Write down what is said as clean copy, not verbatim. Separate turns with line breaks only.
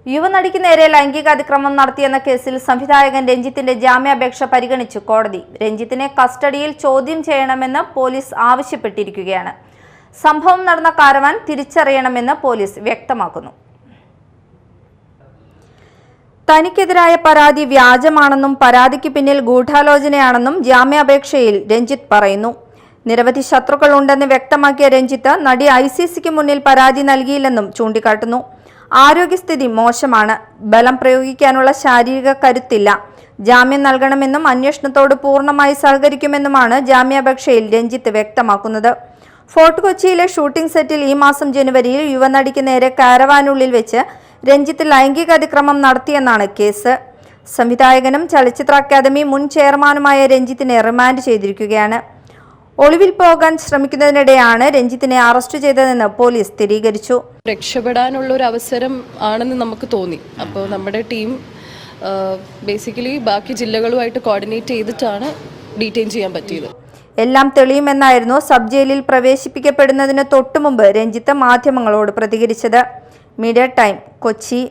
യുവനടിക്ക് നേരെ ലൈംഗിക അതിക്രമം നടത്തിയെന്ന കേസിൽ സംവിധായകൻ രഞ്ജിത്തിന്റെ ജാമ്യാപേക്ഷ പരിഗണിച്ചു കോടതി. രഞ്ജിത്തിനെ കസ്റ്റഡിയിൽ ചോദ്യം ചെയ്യണമെന്ന് പോലീസ് ആവശ്യപ്പെട്ടിരിക്കുകയാണ്. സംഭവം നടന്ന കാരവാൻ തിരിച്ചറിയണമെന്ന് പോലീസ് വ്യക്തമാക്കുന്നു. തനിക്കെതിരായ പരാതി വ്യാജമാണെന്നും പരാതിക്ക് പിന്നിൽ ഗൂഢാലോചനയാണെന്നും ജാമ്യാപേക്ഷയിൽ രഞ്ജിത്ത് പറയുന്നു. നിരവധി ശത്രുക്കൾ ഉണ്ടെന്ന് വ്യക്തമാക്കിയ രഞ്ജിത്ത് നടി ICCക്ക് മുന്നിൽ പരാതി നൽകിയില്ലെന്നും ചൂണ്ടിക്കാട്ടുന്നു. ആരോഗ്യസ്ഥിതി മോശമാണ്, ബലം പ്രയോഗിക്കാനുള്ള ശാരീരിക കരുത്തില്ല, ജാമ്യം നൽകണമെന്നും അന്വേഷണത്തോട് പൂർണ്ണമായി സഹകരിക്കുമെന്നുമാണ് ജാമ്യാപേക്ഷയിൽ രഞ്ജിത്ത് വ്യക്തമാക്കുന്നത്. ഫോർട്ട് കൊച്ചിയിലെ ഷൂട്ടിംഗ് സെറ്റിൽ ഈ മാസം ജനുവരിയിൽ യുവനടിക്ക് നേരെ കാരവാനുള്ളിൽ വെച്ച് രഞ്ജിത്ത് ലൈംഗിക അതിക്രമം നടത്തിയെന്നാണ് കേസ്. സംവിധായകനും ചലച്ചിത്ര അക്കാദമി മുൻ ചെയർമാനുമായ രഞ്ജിത്തിനെ റിമാൻഡ് ചെയ്തിരിക്കുകയാണ്. ഒളിവിൽ പോകാൻ ശ്രമിക്കുന്നതിനിടെയാണ് രഞ്ജിത്തിനെ അറസ്റ്റ് ചെയ്തതെന്ന് പോലീസ് സ്ഥിരീകരിച്ചു.
രക്ഷപ്പെടാനുള്ള ഒരു അവസരം ആണെന്ന് നമുക്ക് തോന്നി. അപ്പോൾ നമ്മുടെ ടീം ബേസിക്കലി ബാക്കി ജില്ലകളുമായിട്ട് കോർഡിനേറ്റ് ചെയ്തിട്ടാണ് ഡീറ്റെയിൻ ചെയ്യാൻ പറ്റിയത്.
എല്ലാം തെളിയുമെന്നായിരുന്നു സബ് ജയിലിൽ പ്രവേശിപ്പിക്കപ്പെടുന്നതിന് തൊട്ടുമുമ്പ് രഞ്ജിത്ത് മാധ്യമങ്ങളോട് പ്രതികരിച്ചത്. Media time, Kochi.